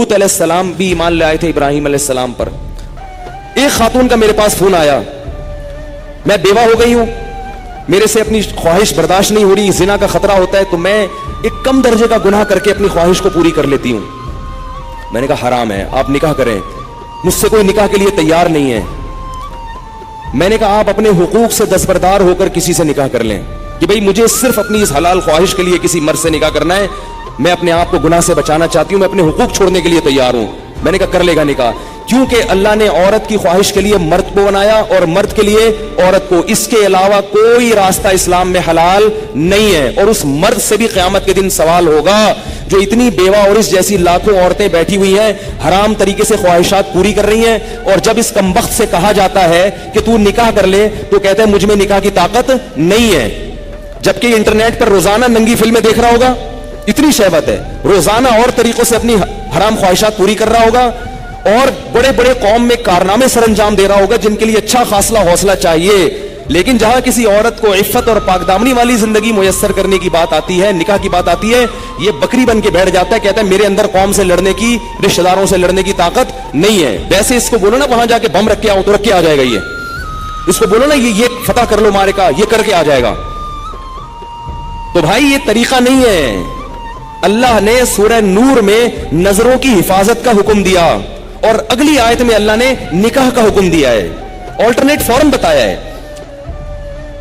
لوط علیہ السلام بھی ایمان لے آئے تھے ابراہیم علیہ السلام پر. ایک خاتون کا میرے پاس فون آیا, میں بیوہ ہو گئی ہوں, میرے سے اپنی خواہش برداشت نہیں ہو رہی, زنا کا خطرہ ہوتا ہے, تو میں ایک کم درجے کا گناہ کر کے اپنی خواہش کو پوری کر لیتی ہوں. میں نے کہا حرام ہے, آپ نکاح کریں. مجھ سے کوئی نکاح کے لیے تیار نہیں ہے. میں نے کہا آپ اپنے حقوق سے دستبردار ہو کر کسی سے نکاح کر لیں کہ بھئی مجھے صرف اپنی اس حلال خواہش کے لیے کسی مرد سے نکاح کرنا ہے, میں اپنے آپ کو گناہ سے بچانا چاہتی ہوں, میں اپنے حقوق چھوڑنے کے لیے تیار ہوں. میں نے کہا کر لے گا نکاح, کیونکہ اللہ نے عورت کی خواہش کے لیے مرد کو بنایا اور مرد کے لیے عورت کو. اس کے علاوہ کوئی راستہ اسلام میں حلال نہیں ہے. اور اس مرد سے بھی قیامت کے دن سوال ہوگا جو اتنی بیوہ اور اس جیسی لاکھوں عورتیں بیٹھی ہوئی ہیں, حرام طریقے سے خواہشات پوری کر رہی ہیں, اور جب اس کمبخت سے کہا جاتا ہے کہ تو نکاح کر لے تو کہتا ہے مجھ میں نکاح کی طاقت نہیں ہے. جبکہ انٹرنیٹ پر روزانہ ننگی فلمیں دیکھ رہا ہوگا, اتنی شہوت ہے, روزانہ اور طریقوں سے اپنی حرام خواہشات پوری کر رہا ہوگا, اور بڑے بڑے قوم میں کارنامے سر انجام دے رہا ہوگا جن کے لیے اچھا خاصا حوصلہ چاہیے. لیکن جہاں کسی عورت کو عفت اور پاک دامنی والی زندگی میسر کرنے کی بات آتی ہے, نکاح کی بات آتی ہے, یہ بکری بن کے بیٹھ جاتا ہے, کہتا ہے میرے اندر قوم سے لڑنے کی, رشتہ داروں سے لڑنے کی طاقت نہیں ہے. ویسے اس کو بولو نا وہاں جا کے بم رکھ کے آؤ تو رکھ کے آ جائے گا. اس کو بولو نا یہ فتح کر لو مارے کا, یہ کر کے آ جائے گا. تو بھائی یہ طریقہ نہیں ہے. اللہ نے سورہ نور میں نظروں کی حفاظت کا حکم دیا, اور اگلی آیت میں اللہ نے نکاح کا حکم دیا ہے, آلٹرنیٹ فورم بتایا ہے.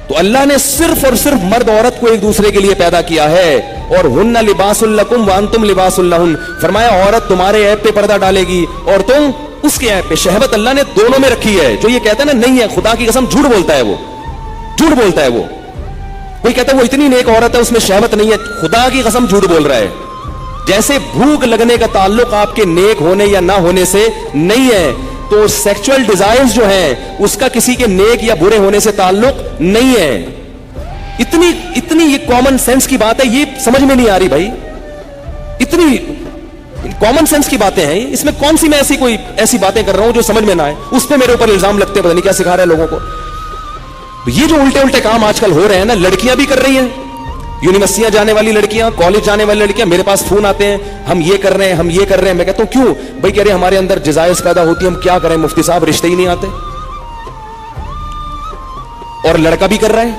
تو اللہ نے صرف اور صرف مرد عورت کو ایک دوسرے کے لیے پیدا کیا ہے, اور ہن لباس لکم وانتم لباس لہن. فرمایا عورت تمہارے عیب پہ پردہ ڈالے گی اور تم اس کے عیب پہ. شہوت اللہ نے دونوں میں رکھی ہے. جو یہ کہتا ہے نا نہیں ہے, خدا کی قسم جھوٹ بولتا ہے, وہ جھوٹ بولتا ہے. وہ کوئی کہتا ہے وہ اتنی نیک عورت ہے اس میں شہوت نہیں ہے, خدا کی قسم جھوٹ بول رہا ہے. جیسے بھوک لگنے کا تعلق آپ کے نیک ہونے یا نہ ہونے سے نہیں ہے, تو سیکچول ڈیزائرز جو ہیں اس کا کسی کے نیک یا برے ہونے سے تعلق نہیں ہے. اتنی یہ کامن سینس کی بات ہے, یہ سمجھ میں نہیں آ رہی بھائی. اتنی کامن سینس کی باتیں ہیں, اس میں کون سی میں ایسی باتیں کر رہا ہوں جو سمجھ میں نہ آئے, اس پہ میرے اوپر الزام لگتے ہیں, پتہ نہیں کیا سکھا رہے ہیں لوگوں کو. یہ جو الٹے الٹے کام آج کل ہو رہے ہیں نا, لڑکیاں بھی کر رہی ہیں, یونیورسٹیاں جانے والی لڑکیاں, کالج جانے والی لڑکیاں, میرے پاس فون آتے ہیں ہم یہ کر رہے ہیں, ہم یہ کر رہے ہیں. میں کہتا ہوں کیوں بھائی؟ کہہ رہے ہمارے اندر جزائز پیدا ہوتی ہے, ہم کیا کریں مفتی صاحب, رشتے ہی نہیں آتے. اور لڑکا بھی کر رہا ہے,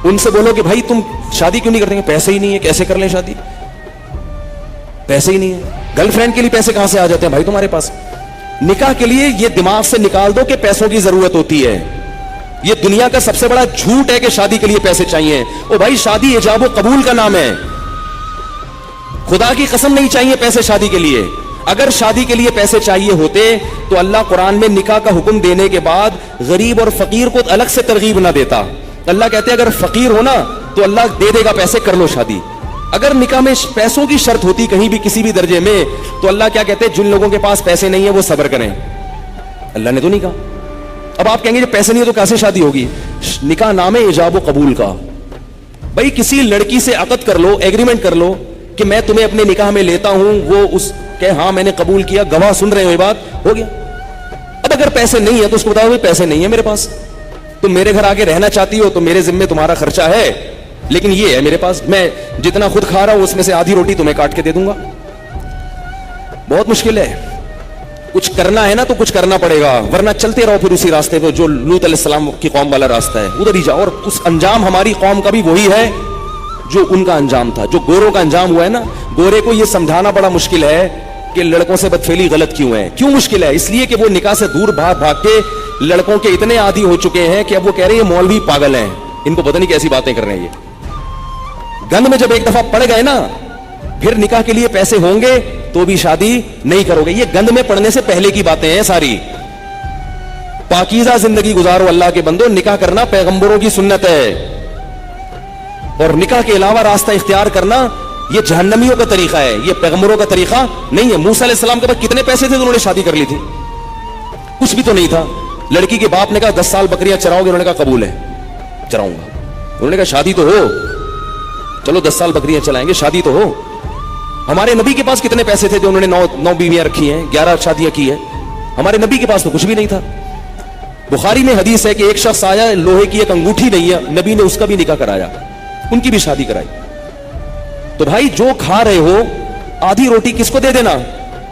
ان سے بولو کہ بھائی تم شادی کیوں نہیں کرتے؟ پیسے ہی نہیں ہے, کیسے کر لیں شادی, پیسے ہی نہیں ہے. گرل فرینڈ کے لیے پیسے کہاں سے آ جاتے ہیں بھائی تمہارے پاس؟ نکاح کے لیے یہ دماغ سے نکال دو کہ پیسوں کی ضرورت ہوتی ہے. یہ دنیا کا سب سے بڑا جھوٹ ہے کہ شادی کے لیے پیسے چاہیے. او بھائی شادی ایجاب و قبول کا نام ہے, خدا کی قسم نہیں چاہیے پیسے شادی کے لیے. اگر شادی کے لیے پیسے چاہیے ہوتے تو اللہ قرآن میں نکاح کا حکم دینے کے بعد غریب اور فقیر کو الگ سے ترغیب نہ دیتا. اللہ کہتے ہیں اگر فقیر ہو نا تو اللہ دے دے گا پیسے, کر لو شادی. اگر نکاح میں پیسوں کی شرط ہوتی کہیں بھی کسی بھی درجے میں تو اللہ کیا کہتے ہیں؟ جن لوگوں کے پاس پیسے نہیں ہیں وہ صبر کریں. اللہ نے تو نہیں کہا. اب آپ کہیں گے جب پیسے نہیں ہے تو کیسے شادی ہوگی؟ نکاح نام ہے ایجاب و قبول کا. بھائی کسی لڑکی سے عقد کر لو, ایگریمنٹ کر لو کہ میں تمہیں اپنے نکاح میں لیتا ہوں, وہ اس کہ ہاں میں نے قبول کیا, گواہ سن رہے ہو, یہ بات ہو گیا. اب اگر پیسے نہیں ہے تو اس کو بتاؤ پیسے نہیں ہے میرے پاس, تم میرے گھر آگے رہنا چاہتی ہو تو میرے ذمے تمہارا خرچہ ہے, لیکن یہ ہے میرے پاس, میں جتنا خود کھا رہا ہوں اس میں سے آدھی روٹی تمہیں کاٹ کے دے دوں گا. بہت مشکل ہے. کچھ کرنا ہے نا تو کچھ کرنا پڑے گا, ورنہ چلتے رہو پھر اسی راستے پہ جو لوط علیہ السلام کی قوم والا راستہ ہے, ادھر ہی جاؤ. اور اس انجام ہماری قوم کا بھی وہی ہے جو ان کا انجام تھا, جو گوروں کا انجام ہوا ہے نا. گورے کو یہ سمجھانا بڑا مشکل ہے کہ لڑکوں سے بدفعلی غلط کیوں ہے. کیوں مشکل ہے؟ اس لیے کہ وہ نکاح سے دور بھاگ بھاگ کے لڑکوں کے اتنے عادی ہو چکے ہیں کہ اب وہ کہہ رہے ہیں مولوی پاگل ہیں, ان کو پتہ نہیں کیسی باتیں کر رہے ہیں. یہ گند میں جب ایک دفعہ پڑ گئے نا, پھر نکاح کے لیے پیسے ہوں گے تو بھی شادی نہیں کرو گے. یہ گند میں پڑنے سے پہلے کی باتیں ہیں ساری. پاکیزہ زندگی گزارو اللہ کے بندو. نکاح کرنا پیغمبروں کی سنت ہے, اور نکاح کے علاوہ راستہ اختیار کرنا یہ جہنمیوں کا طریقہ ہے, یہ پیغمبروں کا طریقہ نہیں ہے. موسیٰ علیہ السلام کے پاس کتنے پیسے تھے تو انہوں نے شادی کر لی تھی؟ کچھ بھی تو نہیں تھا. لڑکی کے باپ نے کہا 10 سال بکریاں چراؤ گے؟ انہوں نے کہا قبول ہے, چراؤں گا. انہوں نے کہا شادی تو ہو, چلو 10 سال بکریاں چلائیں گے, شادی تو ہو. ہمارے نبی کے پاس کتنے پیسے تھے جو انہوں نے 9 بیویاں رکھی ہیں, 11 شادیاں کی ہیں. ہمارے نبی کے پاس تو کچھ بھی نہیں تھا. بخاری میں حدیث ہے کہ ایک شخص آیا, لوہے کی ایک انگوٹھی نہیں ہے, نبی نے اس کا بھی نکاح کرایا, ان کی بھی شادی کرائی. تو بھائی جو کھا رہے ہو آدھی روٹی کس کو دے دینا؟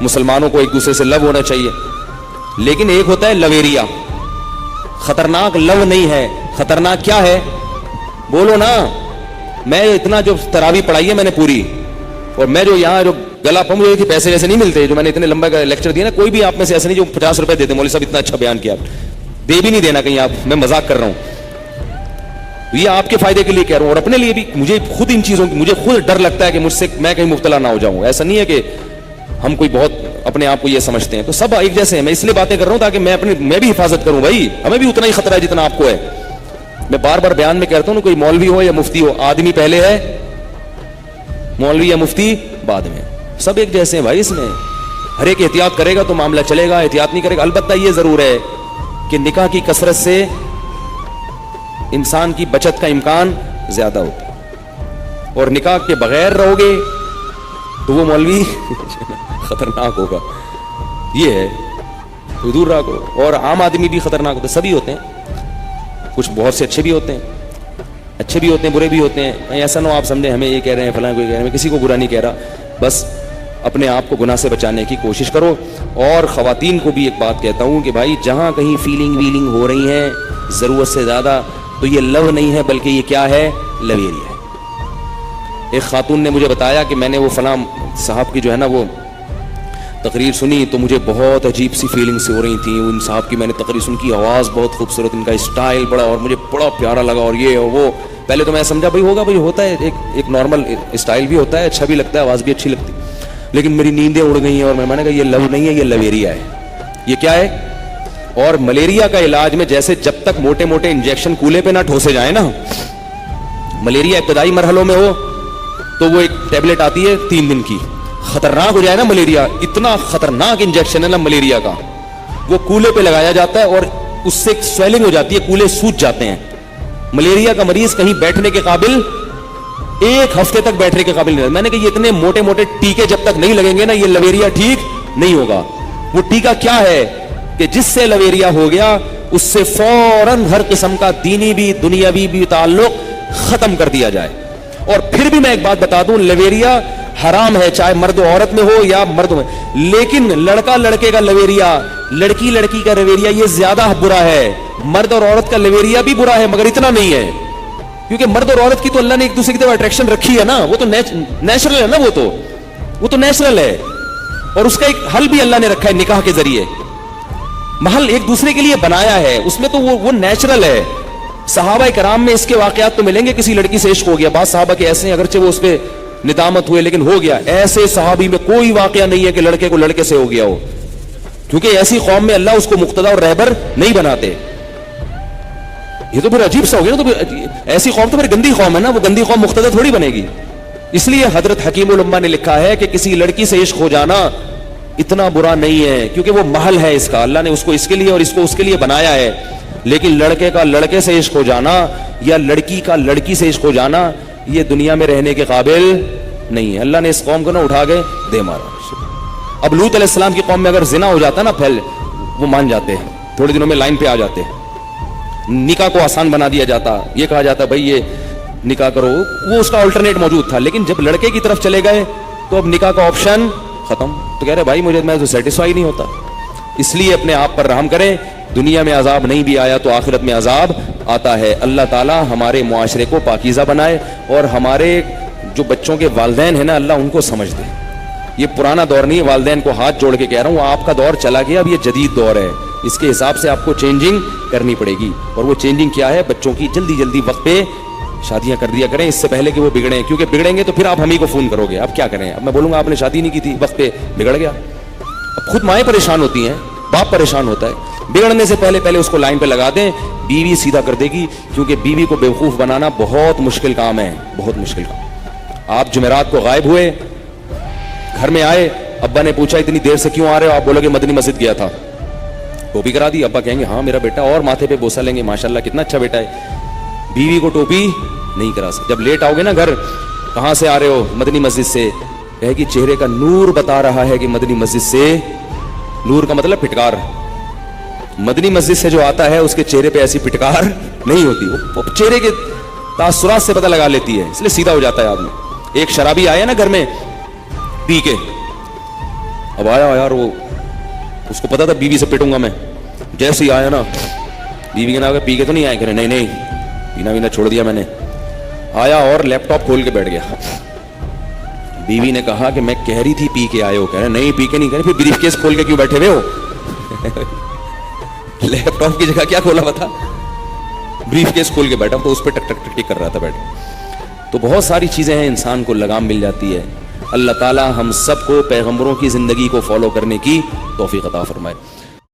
مسلمانوں کو ایک دوسرے سے لو ہونا چاہیے, لیکن ایک ہوتا ہے لویریا. خطرناک لو نہیں ہے, خطرناک کیا ہے بولو نا. میں اتنا جو تراویح پڑھائی ہے میں نے پوری, اور میں جو یہاں جو گلا پم ہوئی تھی, پیسے ویسے نہیں ملتے جو میں نے اتنے لمبا لیکچر دیا نا, کوئی بھی آپ میں سے ایسے نہیں جو 50 روپے دیتے, مولوی صاحب اتنا اچھا بیان کیا, دے بھی نہیں دینا کہیں آپ, میں مذاق کر رہا ہوں, یہ آپ کے فائدے کے لیے کہہ رہا ہوں, اور اپنے لیے بھی. مجھے خود ان چیزوں کی مجھے خود ڈر لگتا ہے کہ مجھ سے میں کہیں مبتلا نہ ہو جاؤں. ایسا نہیں ہے کہ ہم کوئی بہت اپنے آپ کو یہ سمجھتے ہیں, تو سب ایک جیسے ہیں. میں اس لیے باتیں کر رہا ہوں تاکہ میں بھی حفاظت کروں. بھائی ہمیں بھی اتنا ہی خطرہ ہے جتنا آپ کو ہے. میں بار بار بیان میں کہتا ہوں, کوئی مولوی ہو یا مفتی ہو, آدمی پہلے ہے, مولوی یا مفتی بعد میں. سب ایک جیسے ہیں بھائی. اس میں ہر ایک احتیاط کرے گا تو معاملہ چلے گا, احتیاط نہیں کرے گا. البتہ یہ ضرور ہے کہ نکاح کی کثرت سے انسان کی بچت کا امکان زیادہ ہوتا ہے, اور نکاح کے بغیر رہو گے تو وہ مولوی خطرناک ہوگا. یہ ہے, تو دور رہا کرو. اور عام آدمی بھی خطرناک ہوتے, سبھی ہوتے ہیں, کچھ بہت سے اچھے بھی ہوتے ہیں, اچھے بھی ہوتے ہیں, برے بھی ہوتے ہیں. ایسا نہ ہو آپ سمجھیں ہمیں یہ کہہ رہے ہیں فلاں کوئی کہہ رہے ہیں, میں کسی کو برا نہیں کہہ رہا, بس اپنے آپ کو گناہ سے بچانے کی کوشش کرو. اور خواتین کو بھی ایک بات کہتا ہوں کہ بھائی جہاں کہیں فیلنگ ویلنگ ہو رہی ہیں ضرورت سے زیادہ, تو یہ لو نہیں ہے بلکہ یہ کیا ہے, لویری ہے. ایک خاتون نے مجھے بتایا کہ میں نے وہ فلاں صاحب کی جو ہے نا وہ تقریر سنی تو مجھے بہت عجیب سی فیلنگ سے ہو رہی تھیں. ان صاحب کی میں نے تقریر سن کی, آواز بہت خوبصورت, ان کا اسٹائل بڑا, اور مجھے بڑا پیارا لگا, اور یہ اور وہ. پہلے تو میں سمجھا بھائی ہوگا, بھائی ہوتا ہے, ایک نارمل اسٹائل بھی ہوتا ہے, اچھا بھی لگتا ہے, آواز بھی اچھی لگتی, لیکن میری نیندیں اڑ گئی ہیں. اور میں نے کہا یہ لو نہیں ہے, یہ لویریا ہے. یہ کیا ہے؟ اور ملیریا کا علاج میں جیسے جب تک موٹے موٹے انجیکشن کولے پہ نہ ٹھوسے جائیں نا, ملیریا ابتدائی مرحلوں میں ہو تو وہ ایک ٹیبلٹ آتی ہے 3 دن کی. خطرناک ہو جائے نا ملیریا, اتنا خطرناک انجیکشن ہے نا ملیریا کا, وہ کولے پہ لگایا جاتا ہے اور اس سے سویلنگ ہو جاتی ہے, کولے سوج جاتے ہیں. ملیریا کا مریض کہیں بیٹھنے کے قابل, 1 ہفتے تک بیٹھنے کے قابل نہیں. میں نے کہا یہ اتنے موٹے موٹے ٹیکے جب تک نہیں لگیں گے نا, یہ لویریا ٹھیک نہیں ہوگا. وہ ٹیکا کیا ہے کہ جس سے لویریا ہو گیا اس سے فوراً ہر قسم کا دینی بھی دنیاوی بھی تعلق ختم کر دیا جائے. اور پھر بھی میں ایک بات بتا دوں, لویریا حرام ہے چاہے مرد و عورت میں ہو یا مرد میں, لیکن لڑکا لڑکے کا لویریا, لڑکی لڑکی کا لویریا یہ زیادہ برا ہے. مرد اور عورت کا لویریا بھی برا ہے مگر اتنا نہیں ہے, کیونکہ مرد اور عورت کی تو اللہ نے ایک دوسرے کی طرف اٹریکشن رکھی ہے نا, وہ تو نیچرل ہے نا, وہ تو نیچرل ہے. اور اس کا ایک حل بھی اللہ نے رکھا ہے نکاح کے ذریعے, محل ایک دوسرے کے لیے بنایا ہے, اس میں تو وہ نیچرل ہے. صحابہ کرام میں اس کے واقعات تو ملیں گے, کسی لڑکی سے عشق ہو گیا, بعض صحابہ کے ایسے ہیں اگرچہ وہ اس پہ ندامت ہوئے لیکن ہو گیا. ایسے صحابی میں کوئی واقعہ نہیں ہے کہ لڑکے کو لڑکے سے ہو گیا ہو, کیونکہ ایسی قوم میں اللہ اس کو مقتدی اور رہبر نہیں بناتے. یہ تو پھر عجیب سا ہو گیا نا, تو ایسی قوم تو پھر گندی قوم ہے نا, وہ گندی قوم مقتدی تھوڑی بنے گی. اس لیے حضرت حکیم الامہ نے لکھا ہے کہ کسی لڑکی سے عشق ہو جانا اتنا برا نہیں ہے, کیونکہ وہ محل ہے اس کا, اللہ نے اس کو اس کے لیے اور اس کو اس کے لیے بنایا ہے. لیکن لڑکے کا لڑکے سے عشق ہو جانا یا لڑکی کا لڑکی سے عشق ہو جانا یہ دنیا میں رہنے کے قابل نہیں ہے. اللہ نے اس قوم کو نہ اٹھا کے دے مارا. اب لوط علیہ السلام کی قوم میں اگر زنا ہو جاتا نا پھیل, وہ مان جاتے ہیں, تھوڑے دنوں میں لائن پہ آ جاتے ہیں, نکاح کو آسان بنا دیا جاتا, یہ کہا جاتا بھائی یہ نکاح کرو, وہ اس کا الٹرنیٹ موجود تھا. لیکن جب لڑکے کی طرف چلے گئے تو اب نکاح کا آپشن ختم. تو کہہ رہے بھائی میں تو سیٹسفائی نہیں ہوتا. اس لیے اپنے آپ پر رحم کریں, دنیا میں عذاب نہیں بھی آیا تو آخرت میں عذاب آتا ہے. اللہ تعالیٰ ہمارے معاشرے کو پاکیزہ بنائے, اور ہمارے جو بچوں کے والدین ہیں نا اللہ ان کو سمجھ دے. یہ پرانا دور نہیں ہے, والدین کو ہاتھ جوڑ کے کہہ رہا ہوں, آپ کا دور چلا گیا, اب یہ جدید دور ہے, اس کے حساب سے آپ کو چینجنگ کرنی پڑے گی. اور وہ چینجنگ کیا ہے, بچوں کی جلدی جلدی وقت پہ شادیاں کر دیا کریں اس سے پہلے کہ وہ بگڑیں, کیونکہ بگڑیں گے تو پھر آپ ہم ہی کو فون کرو گے. اب کیا کریں, اب میں بولوں گا آپ نے شادی نہیں کی تھی, وقت پہ بگڑ گیا. اب خود مائیں پریشان ہوتی ہیں, باپ پریشان ہوتا ہے. بگڑنے سے پہلے اس کو لائن پہ لگا دیں, بیوی سیدھا کر دے گی, کیونکہ بیوی کو بیوقوف بنانا بہت مشکل کام ہے, بہت مشکل کام. آپ جمعرات کو غائب ہوئے, گھر میں آئے, ابا نے پوچھا اتنی دیر سے کیوں آ رہے ہو, آپ بولو کہ مدنی مسجد گیا تھا. ٹوپی کرا دی, ابا کہیں گے ہاں میرا بیٹا, اور ماتھے پہ بوسہ لیں گے ماشاءاللہ کتنا اچھا بیٹا ہے. بیوی کو ٹوپی نہیں کرا سکتے. جب لیٹ آؤ گے نا گھر, کہاں سے آ رہے ہو, مدنی مسجد سے, کہے کہ چہرے کا نور بتا رہا ہے کہ مدنی مسجد سے. نور کا مطلب پھٹکار, مدنی مسجد سے جو آتا ہے اس کے چہرے پہ ایسی پھٹکار نہیں ہوتی, وہ چہرے کے تاثرات سے پتہ لگا لیتی ہے, اس لیے سیدھا ہو جاتا ہے آدمی. ایک شرابی آیا نا گھر میں پی کے, اب آیا یار وہ, اس کو پتا تھا بیوی سے پٹوں گا میں, جیسے ہی آیا نا بیوی کے نا پی کے تو نہیں آئے, کہہ رہے نہیں نہیں پینا وینا چھوڑ دیا میں نے. آیا اور لیپ ٹاپ کھول کے بیٹھ گیا. بیوی نے کہا کہ میں کہہ رہی تھی پی کے آئے ہو, کہہ رہے نہیں پی کے نہیں, کہہ رہے پھر بریف کیس کھول کے کیوں بیٹھے ہوئے ہو؟ لیپ ٹاپ کی جگہ کیا کھولا ہوا تھا؟ بریف کیس کھول کے بیٹھا, تو اس پہ ٹک ٹک ٹک ٹک کر رہا تھا بیٹھ. تو بہت ساری چیزیں ہیں, انسان کو لگام مل جاتی ہے. اللہ تعالی ہم سب کو پیغمبروں کی زندگی کو فالو کرنے کی توفیق عطا فرمائے.